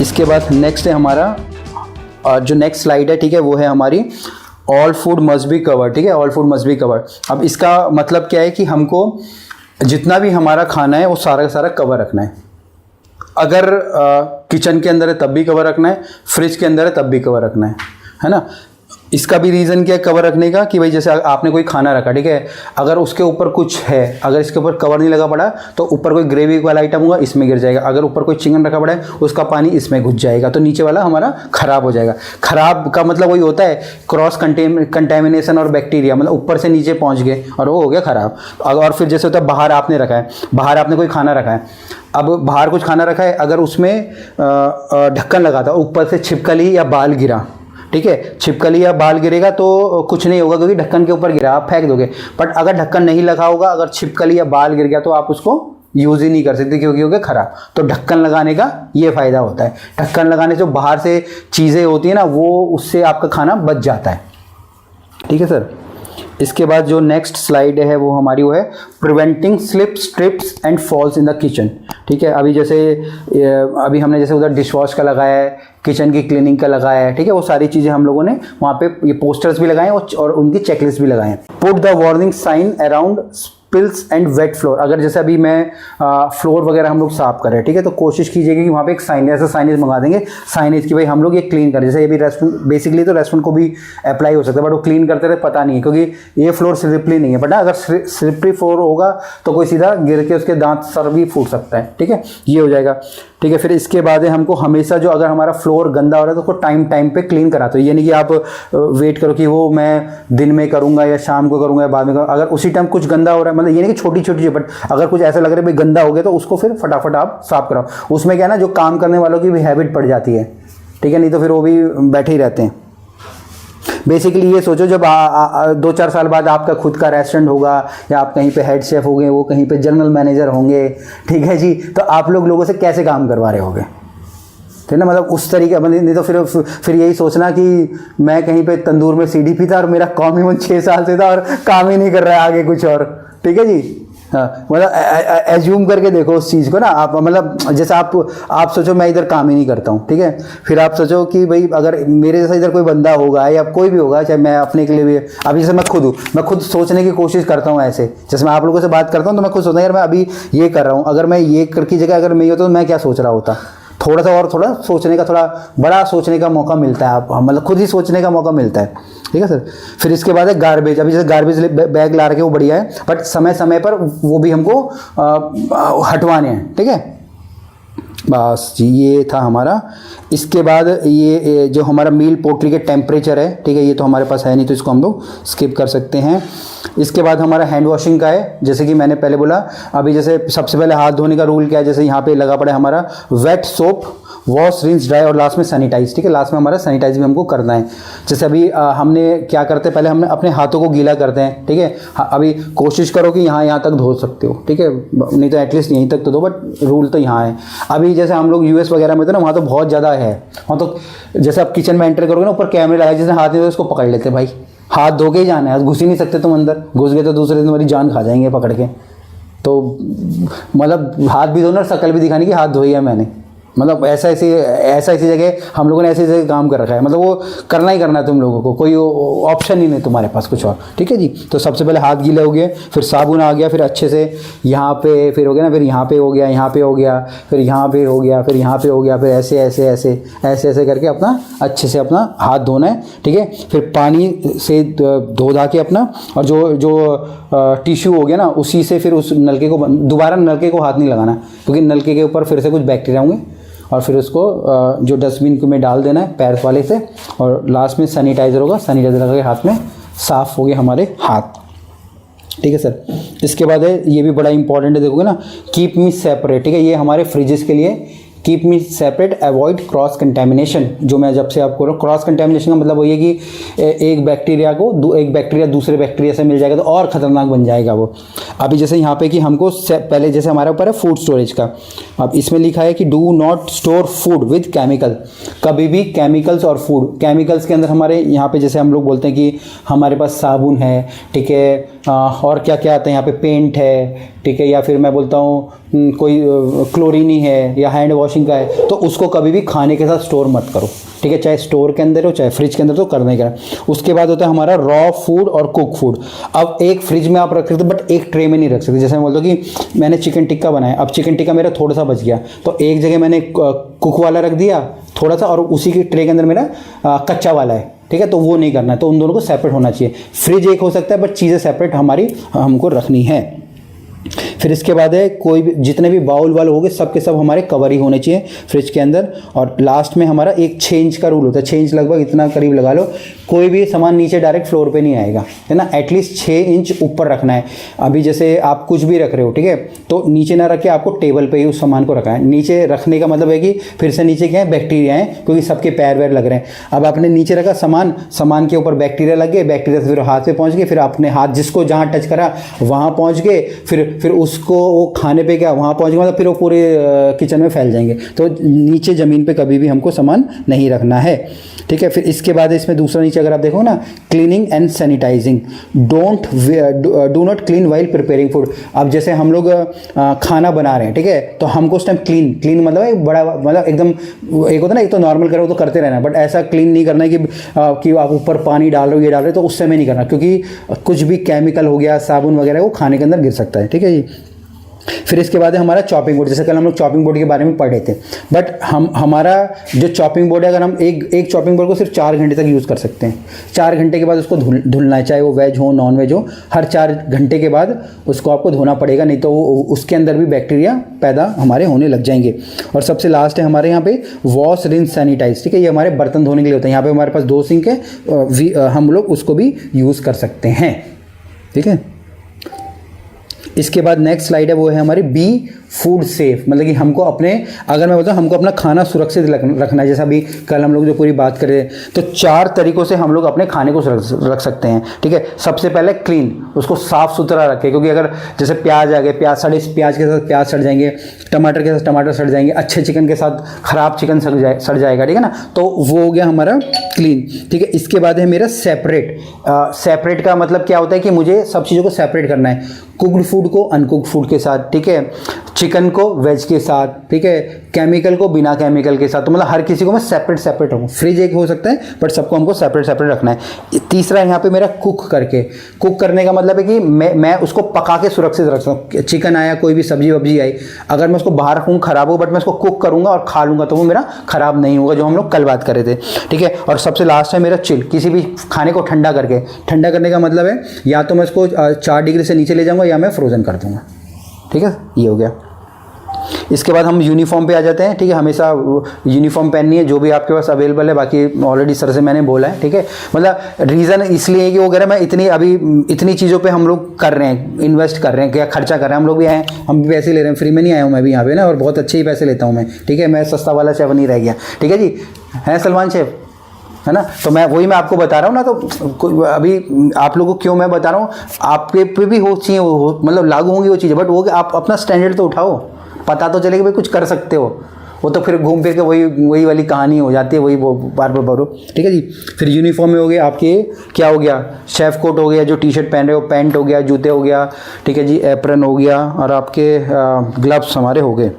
इसके बाद नेक्स्ट है हमारा जो नेक्स्ट स्लाइड है, ठीक है, वो है हमारी all food must be covered, ठीक है, all food must be covered. अब इसका मतलब क्या है कि हमको जितना भी हमारा खाना है वो सारा का सारा कवर रखना है। अगर किचन के अंदर है तब भी कवर रखना है, फ्रिज के अंदर है तब भी कवर रखना है ना। इसका भी रीज़न क्या है कवर रखने का कि भाई जैसे आपने कोई खाना रखा, ठीक है, अगर उसके ऊपर कुछ है, अगर इसके ऊपर कवर नहीं लगा पड़ा तो ऊपर कोई ग्रेवी वाला आइटम होगा इसमें गिर जाएगा, अगर ऊपर कोई चिकन रखा पड़ा है उसका पानी इसमें घुस जाएगा तो नीचे वाला हमारा ख़राब हो जाएगा। ख़राब का मतलब वही होता है क्रॉस कंटेमिनेशन और बैक्टीरिया, मतलब ऊपर से नीचे पहुँच गए और वो हो गया ख़राब। और फिर जैसे होता है बाहर आपने रखा है, बाहर आपने कोई खाना रखा है, अब बाहर कुछ खाना रखा है, अगर उसमें ढक्कन लगा था, ऊपर से छिपकली या बाल गिरा, ठीक है, छिपकली या बाल गिरेगा तो कुछ नहीं होगा क्योंकि ढक्कन के ऊपर गिरा, आप फेंक दोगे। बट अगर ढक्कन नहीं लगा होगा, अगर छिपकली या बाल गिर गया तो आप उसको यूज़ ही नहीं कर सकते क्योंकि होगा ख़राब। तो ढक्कन लगाने का ये फ़ायदा होता है। ढक्कन लगाने से जो बाहर से चीज़ें होती हैं ना वो उससे आपका खाना बच जाता है, ठीक है सर। इसके बाद जो नेक्स्ट स्लाइड है वो हमारी वो है preventing slips trips and falls in the kitchen, ठीक है। अभी हमने जैसे उधर डिश वॉश का लगाया है, किचन की क्लीनिंग का लगाया है, ठीक है, वो सारी चीज़ें हम लोगों ने वहाँ पे ये पोस्टर्स भी लगाए हैं और उनकी चेकलिस्ट भी लगाए हैं। Put the warning sign around spills and wet floor. अगर जैसे अभी मैं फ्लोर वगैरह हम लोग साफ कर रहे हैं, ठीक है, तो कोशिश कीजिएगा कि वहाँ पे एक साइनेज, ऐसा साइनेज मंगा देंगे, साइनेज की भाई हम लोग ये क्लीन करें। जैसे ये भी रेस्टोरेंट, बेसिकली तो रेस्टोरेंट को भी अप्लाई हो सकता है बट वो क्लीन करते रहे पता नहीं है क्योंकि ये फ्लोर स्लिपरी नहीं है। बट अगर स्लिपरी फ्लोर होगा तो कोई सीधा गिर के उसके दांत सर भी फूट सकता है, ठीक है, ये हो जाएगा, ठीक है। फिर इसके बाद हमको हमेशा जो अगर हमारा फ्लोर गंदा हो रहा है तो उसको टाइम पे क्लीन कराते हो। ये नहीं कि आप वेट करो कि वो मैं दिन में करूँगा या शाम को करूँगा या बाद में करूँगा। अगर उसी टाइम कुछ गंदा हो रहा है, मतलब ये नहीं कि छोटी छोटी चीज़, बट अगर कुछ ऐसा लग रहा है भाई गंदा हो गया तो उसको फिर फटाफट आप साफ कराओ। उसमें क्या है ना, जो काम करने वालों की भी हैबिट पड़ जाती है, ठीक है, नहीं तो फिर वो भी बैठे ही रहते हैं। बेसिकली ये सोचो जब 2-4 साल बाद आपका खुद का रेस्टोरेंट होगा या आप कहीं पे हेड शेफ होंगे, वो कहीं पे जनरल मैनेजर होंगे, ठीक है जी, तो आप लोगों से कैसे काम करवा रहे होगे, ठीक है ना। मतलब उस तरीके, नहीं तो फिर यही सोचना कि मैं कहीं पे तंदूर में सीडीपी था और मेरा काम ही 6 साल से था और काम ही नहीं कर रहा है आगे कुछ और, ठीक है जी। हाँ, मतलब एज्यूम करके देखो उस चीज़ को ना आप, मतलब जैसे आप सोचो मैं इधर काम ही नहीं करता हूँ, ठीक है, फिर आप सोचो कि भाई अगर मेरे जैसा इधर कोई बंदा होगा या कोई भी होगा, चाहे मैं अपने के लिए भी, अभी जैसे मैं खुद सोचने की कोशिश करता हूँ ऐसे, जैसे मैं आप लोगों से बात करता हूँ तो मैं खुद सोचता हूँ यार मैं अभी ये कर रहा हूँ, अगर मैं ये कर की जगह अगर मैं ये होता तो मैं क्या सोच रहा होता। थोड़ा सोचने का, थोड़ा बड़ा सोचने का मौका मिलता है, आप मतलब खुद ही सोचने का मौका मिलता है, ठीक है सर। फिर इसके बाद है गार्बेज। अभी जैसे गार्बेज बैग ला रखे वो बढ़िया है, बट समय समय पर वो भी हमको हटवाने हैं, ठीक है। बस जी, ये था हमारा। इसके बाद ये जो हमारा मील पोट्री के टेम्परेचर है, ठीक है, ये तो हमारे पास है नहीं तो इसको हम लोग स्किप कर सकते हैं। इसके बाद हमारा हैंड वॉशिंग का है, जैसे कि मैंने पहले बोला, अभी जैसे सबसे पहले हाथ धोने का रूल क्या है, जैसे यहाँ पे लगा पड़ा है हमारा wet soap, wash, rinse, dry और लास्ट में सैनिटाइज, ठीक है, लास्ट में हमारा सैनिटाइज भी हमको करना है। जैसे अभी हमने क्या करते हैं, पहले हमने अपने हाथों को गीला करते हैं, ठीक है। अभी कोशिश करो कि यहाँ तक धो सकते हो, ठीक है, नहीं तो एटलीस्ट यहीं तक तो दो, बट रूल तो यहाँ है। अभी जैसे हम लोग यूएस वगैरह में थे ना, वहाँ तो बहुत ज़्यादा है, वहाँ तो जैसे आप किचन में एंटर करोगे ना, ऊपर कैमरे लगाए, जैसे हाथ में उसको पकड़ लेते भाई, हाथ धो के ही जाना है, घुस ही नहीं सकते तुम अंदर, घुस गए तो दूसरे दिन तुम्हारी जान खा जाएंगे पकड़ के। तो मतलब हाथ भी धोना और शक्ल भी दिखाने की हाथ धोई है मैंने, मतलब ऐसा ऐसी जगह हम लोगों ने ऐसी जगह काम कर रखा है, मतलब वो करना ही करना है तुम लोगों को, कोई ऑप्शन ही नहीं तुम्हारे पास कुछ और, ठीक है जी। तो सबसे पहले हाथ गीले हो गए, फिर साबुन आ गया, फिर अच्छे से यहाँ पे फिर हो गया ना, फिर यहाँ पे हो गया, यहाँ पे हो गया, फिर यहाँ पे हो गया, फिर यहाँ पे हो गया, फिर ऐसे करके अपना अच्छे से अपना हाथ धोना है, ठीक है। फिर पानी से धो धा के अपना, और जो टिश्यू हो गया ना उसी से फिर उस नलके को, दोबारा नलके को हाथ नहीं लगाना क्योंकि नलके के ऊपर फिर से कुछ बैक्टीरिया होंगे, और फिर उसको जो डस्टबिन में डाल देना है पैर वाले से, और लास्ट में सैनिटाइज़र होगा, सैनिटाइज़र लगा के हाथ में साफ़ हो गए हमारे हाथ, ठीक है सर। इसके बाद है, ये भी बड़ा इंपॉर्टेंट है, देखोगे ना, कीप मी सेपरेट, ठीक है, ये हमारे फ्रिजेस के लिए, keep me separate, avoid cross contamination. जो मैं जब से आपको रहा, क्रॉस कंटेमिनेशन का मतलब वही है कि एक बैक्टीरिया दूसरे बैक्टीरिया से मिल जाएगा तो और ख़तरनाक बन जाएगा वो। अभी जैसे यहाँ पे कि हमको पहले जैसे हमारे ऊपर है फूड स्टोरेज का, अब इसमें लिखा है कि do not store food with chemical. कभी भी केमिकल्स और फूड, केमिकल्स के अंदर हमारे यहाँ पे जैसे हम लोग बोलते हैं कि हमारे पास साबुन है, ठीक है, और क्या क्या आता है यहाँ पे, पेंट है, ठीक है, या फिर मैं बोलता हूँ कोई क्लोरीन ही है, या हैंड वॉश वॉशिंग का है, तो उसको कभी भी खाने के साथ स्टोर मत करो, ठीक है, चाहे स्टोर के अंदर हो चाहे फ्रिज के अंदर, तो करने का। उसके बाद होता है हमारा रॉ फूड और कुक फूड। अब एक फ्रिज में आप रख सकते हो बट एक ट्रे में नहीं रख सकते। जैसे मैं बोलता हूँ कि मैंने चिकन टिक्का बनाया, अब चिकन टिक्का मेरा थोड़ा सा बच गया, तो एक जगह मैंने कुक वाला रख दिया थोड़ा सा, और उसी की ट्रे के अंदर मेरा कच्चा वाला है, ठीक है, तो वो नहीं करना है, तो उन दोनों को सेपरेट होना चाहिए। फ्रिज एक हो सकता है बट चीज़ें सेपरेट हमारी हमको रखनी है। फिर इसके बाद है कोई भी जितने भी बाउल वाले हो गए सब के सब हमारे कवर ही होने चाहिए फ्रिज के अंदर। और लास्ट में हमारा एक 6 इंच का रूल होता है, 6 इंच लगभग इतना करीब लगा लो, कोई भी सामान नीचे डायरेक्ट फ्लोर पे नहीं आएगा, है ना, एटलीस्ट 6 इंच ऊपर रखना है। अभी जैसे आप कुछ भी रख रहे हो, ठीक है, तो नीचे ना रख के आपको टेबल पे ही उस सामान को रखना है। नीचे रखने का मतलब है कि फिर से नीचे क्या है, बैक्टीरिया है, क्योंकि सबके पैर वैर लग रहे हैं। अब आपने नीचे रखा सामान के ऊपर बैक्टीरिया लग गए, बैक्टीरिया से फिर हाथ पे पहुंच गए, फिर आपने हाथ जिसको जहाँ टच करा वहाँ पहुँच गए, फिर उसको वो खाने पे क्या वहाँ पहुँच गया, मतलब फिर वो पूरे किचन में फैल जाएंगे। तो नीचे ज़मीन पे कभी भी हमको सामान नहीं रखना है, ठीक है। फिर इसके बाद इसमें दूसरा नीचे अगर आप देखो ना, cleaning and sanitising, do not clean while preparing food. अब जैसे हम लोग खाना बना रहे हैं, ठीक है, तो हमको उस टाइम क्लीन मतलब एक बड़ा मतलब एकदम एक होता है ना, एक तो नॉर्मल करो तो करते रहना, बट ऐसा क्लीन नहीं करना है कि आप ऊपर पानी डाल रहे हो, ये डाल रहे हो, तो उस समय नहीं करना, क्योंकि कुछ भी केमिकल हो गया, साबुन वगैरह, वो खाने के अंदर गिर सकता है, ठीक है जी। फिर इसके बाद है हमारा चॉपिंग बोर्ड। जैसे कल हम लोग चॉपिंग बोर्ड के बारे में पढ़ रहे थे, बट हमारा जो चॉपिंग बोर्ड है, अगर हम एक चॉपिंग बोर्ड को सिर्फ 4 घंटे तक यूज़ कर सकते हैं। 4 घंटे के बाद उसको धुलना है, चाहे वो वेज हो नॉन वेज हो, हर 4 घंटे के बाद उसको आपको धोना पड़ेगा, नहीं तो उसके अंदर भी बैक्टीरिया पैदा हमारे होने लग जाएंगे। और सबसे लास्ट है हमारे यहाँ पे वॉश रिंस सैनिटाइज, ठीक है, ये हमारे बर्तन धोने के लिए होता है। यहाँ पे हमारे पास 2 सिंक है, हम लोग उसको भी यूज़ कर सकते हैं, ठीक है। इसके बाद नेक्स्ट स्लाइड है, वो है हमारी बी फूड सेफ, मतलब कि हमको अगर मैं बताऊँ हमको अपना खाना सुरक्षित रखना है। जैसा अभी कल हम लोग जो पूरी बात कर रहे हैं, तो 4 तरीक़ों से हम लोग अपने खाने को रख सकते हैं, ठीक है। सबसे पहले क्लीन, उसको साफ़ सुथरा रखें, क्योंकि अगर जैसे प्याज आ गए, प्याज के साथ प्याज सड़ जाएंगे, टमाटर के साथ टमाटर सड़ जाएंगे, अच्छे चिकन के साथ ख़राब चिकन सड़ जाएगा, ठीक है ना, तो वो हो गया हमारा क्लीन, ठीक है। इसके बाद है मेरा सेपरेट का मतलब क्या होता है कि मुझे सब चीज़ों को सेपरेट करना है, कुक्ड फूड को अनकुक्ड फूड के साथ, ठीक है, चिकन को वेज के साथ, ठीक है, केमिकल को बिना केमिकल के साथ, तो मतलब हर किसी को मैं सेपरेट रखूँ। फ्रिज एक हो सकता है बट सबको हमको सेपरेट रखना है। तीसरा यहाँ पे मेरा कुक करने का मतलब है कि मैं उसको पका के सुरक्षित रख सकूँ। चिकन आया, कोई भी सब्जी वब्जी आई, अगर मैं उसको बाहर रखूँ ख़राब हो, बट मैं उसको कुक करूँगा और खा लूँगा तो वो मेरा ख़राब नहीं होगा, जो हम लोग कल बात कर रहे थे, ठीक है। और सबसे लास्ट है मेरा चिल, किसी भी खाने को ठंडा करने का मतलब है या तो मैं इसको 4 डिग्री से नीचे ले जाऊँगा या मैं फ्रोज़न कर दूँगा, ठीक है, ये हो गया। इसके बाद हम यूनिफॉर्म पे आ जाते हैं, ठीक है। हमेशा यूनिफॉर्म पहननी है जो भी आपके पास अवेलेबल है, बाकी ऑलरेडी सर से मैंने बोला है, ठीक है। मतलब रीज़न इसलिए है कि वगैरह मैं इतनी चीज़ों पे हम लोग कर रहे हैं, इन्वेस्ट कर रहे हैं, क्या खर्चा कर रहे हैं, हम लोग भी आए, हम भी पैसे ले रहे हैं, फ्री में नहीं आया हूँ मैं भी यहाँ पे ना, और बहुत अच्छे ही पैसे लेता हूँ मैं, ठीक है, मैं सस्ता वाला शेफ नहीं रह गया, ठीक है जी, है सलमान शेफ, है ना। तो मैं आपको बता रहा हूँ ना, तो अभी आप लोगों को क्यों मैं बता रहा हूँ, आपके पे भी हो चाहिए मतलब लागू होंगी वो चीज़ें, बट वो आप अपना स्टैंडर्ड तो उठाओ, पता तो चले कि भाई कुछ कर सकते हो। वो तो फिर घूम फिर के वही वाली कहानी हो जाती है, वही वो बार भरो, ठीक है जी। फिर यूनिफॉर्म में हो गए आपके, क्या हो गया, शेफ कोट हो गया, जो टी शर्ट पहन रहे हो, पैंट हो गया, जूते हो गया, ठीक है जी, एप्रन हो गया, और आपके ग्लव्स हमारे हो गए।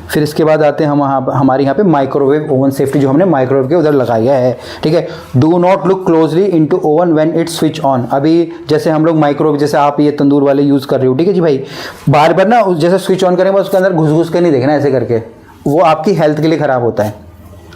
फिर इसके बाद आते हैं हमारे यहाँ पे माइक्रोवेव ओवन सेफ्टी, जो हमने माइक्रोवेव के उधर लगाया है, ठीक है। Do not look closely into oven when it's switch on. अभी जैसे हम लोग माइक्रोवेव, जैसे आप ये तंदूर वाले यूज़ कर रहे हो, ठीक है जी भाई, बार बार ना जैसे स्विच ऑन करेंगे उसके अंदर घुस के नहीं देखना, ऐसे करके, वो आपकी हेल्थ के लिए ख़राब होता है,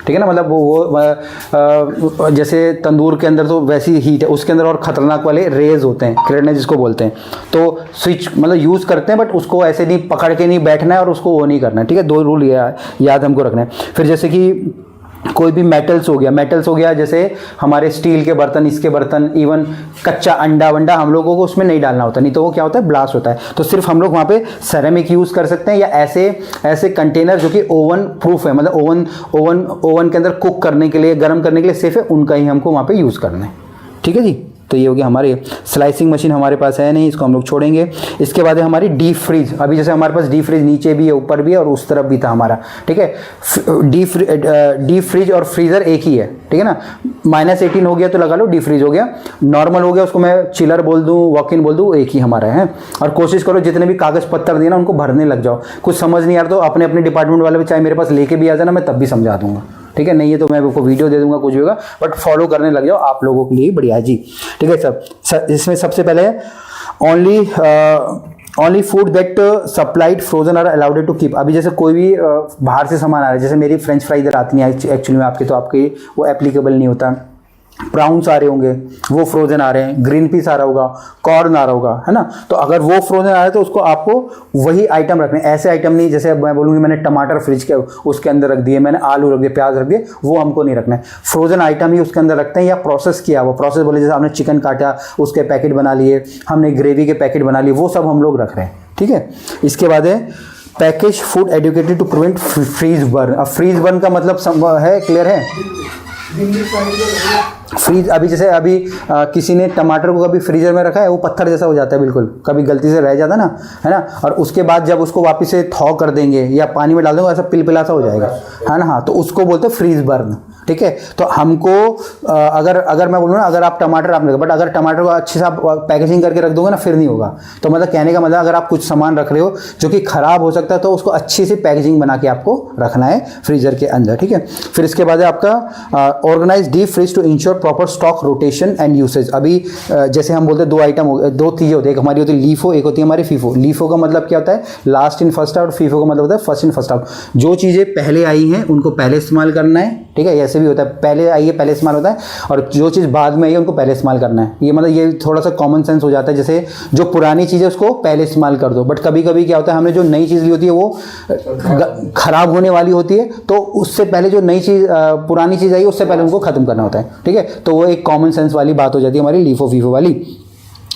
ठीक है ना। मतलब वो जैसे तंदूर के अंदर तो वैसी हीट है, उसके अंदर और ख़तरनाक वाले रेज होते हैं, क्रेडनेस जिसको बोलते हैं, तो स्विच मतलब यूज़ करते हैं, बट उसको ऐसे नहीं पकड़ के नहीं बैठना है और उसको वो नहीं करना है, ठीक है। 2 रूल याद हमको रखना है। फिर जैसे कि कोई भी मेटल्स हो गया, जैसे हमारे स्टील के बर्तन, इसके बर्तन, इवन कच्चा अंडा वंडा हम लोगों को उसमें नहीं डालना होता, नहीं तो वो क्या होता है, ब्लास्ट होता है। तो सिर्फ हम लोग वहाँ पे सेरेमिक यूज़ कर सकते हैं, या ऐसे कंटेनर जो कि ओवन प्रूफ है, मतलब ओवन के अंदर कुक करने के लिए, गर्म करने के लिए सेफ है, उनका ही हमको वहाँ पे यूज़ करना है, ठीक है जी। तो ये हो गया हमारे स्लाइसिंग मशीन हमारे पास है नहीं, इसको हम लोग छोड़ेंगे। इसके बाद है हमारी डीप फ्रीज। अभी जैसे हमारे पास डीप फ्रीज नीचे भी है, ऊपर भी है और उस तरफ भी था हमारा, ठीक है। डीप फ्रीज और फ्रीज़र एक ही है, ठीक है ना। -18 हो गया तो लगा लो डीप फ्रीज हो गया, नॉर्मल हो गया उसको मैं चिलर बोल दूँ, वॉक इन बोल दूँ, एक ही हमारा है। और कोशिश करो जितने भी कागज़ पत्तर दिए ना उनको भरने लग जाओ। कुछ समझ नहीं आ रहा तो अपने अपने डिपार्टमेंट वाले भी चाहे मेरे पास लेके भी आ जाना, मैं तब भी समझा दूंगा, ठीक है। नहीं है तो मैं आपको वीडियो दे दूंगा, कुछ भी होगा, बट फॉलो करने लग जाओ, आप लोगों के लिए बढ़िया जी, ठीक है सर। इसमें सबसे पहले only food that supplied frozen are allowed to keep. अभी जैसे कोई भी बाहर से सामान आ रहा है, जैसे मेरी फ्रेंच फ्राई इधर आती नहीं एक्चुअली में आपके, तो आपके वो एप्लीकेबल नहीं होता। प्राउंस आ रहे होंगे वो फ्रोजन आ रहे हैं, ग्रीन पीस आ रहा होगा, कॉर्न आ रहा होगा, है ना। तो अगर वो फ्रोजन आ रहा है तो उसको आपको वही आइटम रखने, ऐसे आइटम नहीं जैसे मैं बोलूँगी मैंने टमाटर फ्रिज के उसके अंदर रख दिए, मैंने आलू रख दिए, प्याज रख दिए, वो हमको नहीं रखना है। फ्रोजन आइटम ही उसके अंदर रखते हैं, या प्रोसेस किया वो प्रोसेस बोले, जैसे आपने चिकन काटा उसके पैकेट बना लिए, हमने ग्रेवी के पैकेट बना लिए, वो सब हम लोग रख रहे हैं, ठीक है। इसके बाद है package food educated to prevent freeze burn. अब फ्रीज बर्न का मतलब है, क्लियर है। फ्रीज अभी जैसे अभी किसी ने टमाटर को कभी फ्रीजर में रखा है, वो पत्थर जैसा हो जाता है बिल्कुल, कभी गलती से रह जाता ना, है ना। और उसके बाद जब उसको वापस से थॉ कर देंगे या पानी में डाल देंगे, ऐसा पिलपिला सा हो जाएगा, है ना। हाँ, तो उसको बोलते हैं फ्रीज बर्न, ठीक है। तो हमको अगर मैं बोलूँ ना, अगर आप टमाटर आपने, बट अगर टमाटर को अच्छे से आप पैकेजिंग करके रख दोगे ना, फिर नहीं होगा। तो मतलब कहने का मतलब अगर आप कुछ सामान रख रहे हो जो कि ख़राब हो सकता है, तो उसको अच्छी सी पैकेजिंग बना के आपको रखना है फ्रीजर के अंदर, ठीक है। फिर इसके बाद है आपका organise deep freeze to ensure proper stock rotation and usage. अभी जैसे हम बोलते हैं 2 आइटम हो गए, 2 चीज़ें होती है, एक हमारी होती है लीफो, एक होती है हमारी फीफो। लीफो का मतलब क्या होता है, last in first out, FIFO का मतलब होता है फर्स्ट इन फर्स्ट आउट। जो चीज़ें पहले आई हैं उनको पहले इस्तेमाल करना है, ठीक है। ऐसे भी होता है, पहले आई है पहले इस्तेमाल होता है, और जो चीज़ बाद में आई है उनको पहले इस्तेमाल करना है। ये मतलब ये थोड़ा सा कॉमन सेंस हो जाता है, जैसे जो पुरानी चीज़ है उसको पहले इस्तेमाल कर दो, बट कभी कभी क्या होता है, हमने जो नई चीज़ ली होती है वो खराब होने वाली होती है, तो उससे पहले जो नई चीज़ पुरानी चीज़ आई है उससे पहले उनको खत्म करना होता है, ठीक है। तो वो एक कॉमन सेंस वाली बात हो जाती है हमारी लीफो फीफो वाली।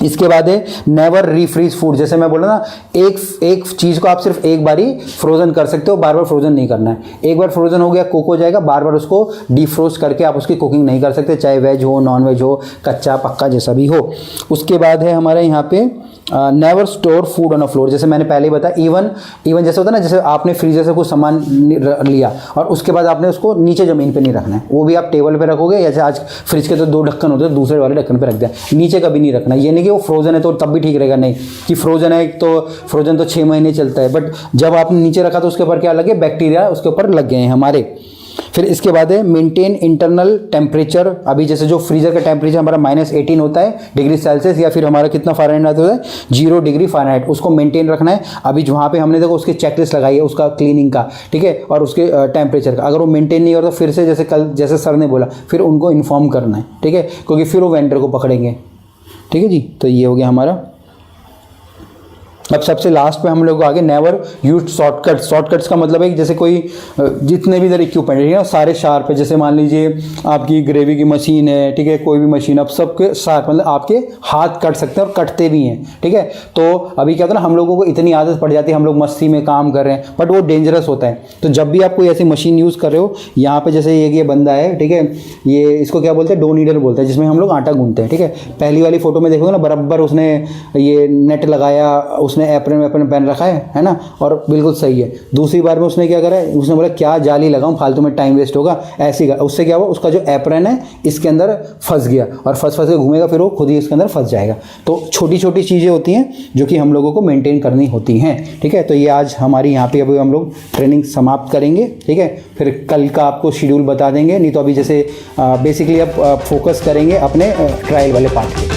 इसके बाद है नेवर रीफ्रीज फूड। जैसे मैं बोला ना, एक चीज़ को आप सिर्फ एक बार ही फ्रोजन कर सकते हो, बार बार फ्रोजन नहीं करना है। एक बार फ्रोजन हो गया, कुक हो जाएगा, बार बार उसको डीफ्रोस्ट करके आप उसकी कुकिंग नहीं कर सकते, चाहे वेज हो नॉन वेज हो, कच्चा पक्का जैसा भी हो। उसके बाद है हमारे यहाँ पे never store food on a floor. जैसे मैंने पहले बताया, इवन जैसे होता है ना, जैसे आपने फ्रीजर से कुछ सामान लिया और उसके बाद आपने उसको नीचे ज़मीन पे नहीं रखना है, वो भी आप टेबल पे रखोगे। जैसे आज फ्रिज के तो 2 ढक्कन होते हैं, दूसरे वाले ढक्कन पे रख दिया, नीचे कभी नहीं रखना। ये नहीं कि वो फ्रोजन है तो तब भी ठीक रहेगा, नहीं कि फ्रोजन है तो फ्रोजन तो 6 महीने चलता है, बट जब आपने नीचे रखा तो उसके ऊपर क्या लगे, बैक्टीरिया उसके ऊपर लग गए हैं हमारे। फिर इसके बाद है मेंटेन इंटरनल टेम्परेचर। अभी जैसे जो फ्रीजर का टेम्परेचर हमारा -18 होता है डिग्री सेल्सियस, या फिर हमारा कितना फ़ारेनहाइट होता है 0 डिग्री फ़ारेनहाइट, उसको मेंटेन रखना है। अभी वहाँ पे हमने देखो उसकी चेकलिस्ट लगाई है उसका क्लीनिंग का, ठीक है, और उसके टेम्परेचर का। अगर वो मेंटेन नहीं हो रहा तो फिर से जैसे कल जैसे सर ने बोला, फिर उनको इन्फॉर्म करना है, ठीक है, क्योंकि फिर वो वेंडर को पकड़ेंगे, ठीक है जी। तो ये हो गया हमारा। अब सबसे लास्ट पे हम लोग आगे नेवर यूज शॉर्टकट। शॉर्टकट्स का मतलब है कि जैसे कोई जितने भी इधर इक्विपमेंट है ना सारे शार्प है। जैसे मान लीजिए आपकी ग्रेवी की मशीन है, ठीक है, कोई भी मशीन, अब सबके शार्प मतलब आपके हाथ कट सकते हैं और कटते भी हैं, ठीक है। तो अभी क्या होता है ना, हम लोगों को इतनी आदत पड़ जाती है, हम लोग मस्ती में काम कर रहे हैं, बट वो डेंजरस होता है। तो जब भी आप कोई ऐसी मशीन यूज़ कर रहे हो, यहाँ पर जैसे ये बंदा है, ठीक है, ये इसको क्या बोलते हैं, डो नीडल बोलते हैं, जिसमें हम लोग आटा गूंथते हैं, ठीक है। पहली वाली फोटो में देखोगे ना, बराबर उसने ये नेट लगाया, उसने एप्रन वेप्रन पहन रखा है ना, और बिल्कुल सही है। दूसरी बार में उसने क्या करा, उसने बोला क्या जाली लगाऊं, फालतू में टाइम वेस्ट होगा, ऐसे ही। उससे क्या हुआ, उसका जो एप्रन है इसके अंदर फंस गया, और फंस के घूमेगा, फिर वो खुद ही इसके अंदर फंस जाएगा। तो छोटी छोटी चीज़ें होती हैं जो कि हम लोगों को मेंटेन करनी होती हैं, ठीक है। तो ये आज हमारी यहाँ पे अभी हम लोग ट्रेनिंग समाप्त करेंगे, ठीक है। फिर कल का आपको शेड्यूल बता देंगे, नहीं तो अभी जैसे बेसिकली अब फोकस करेंगे अपने ट्रायल वाले पार्ट पे।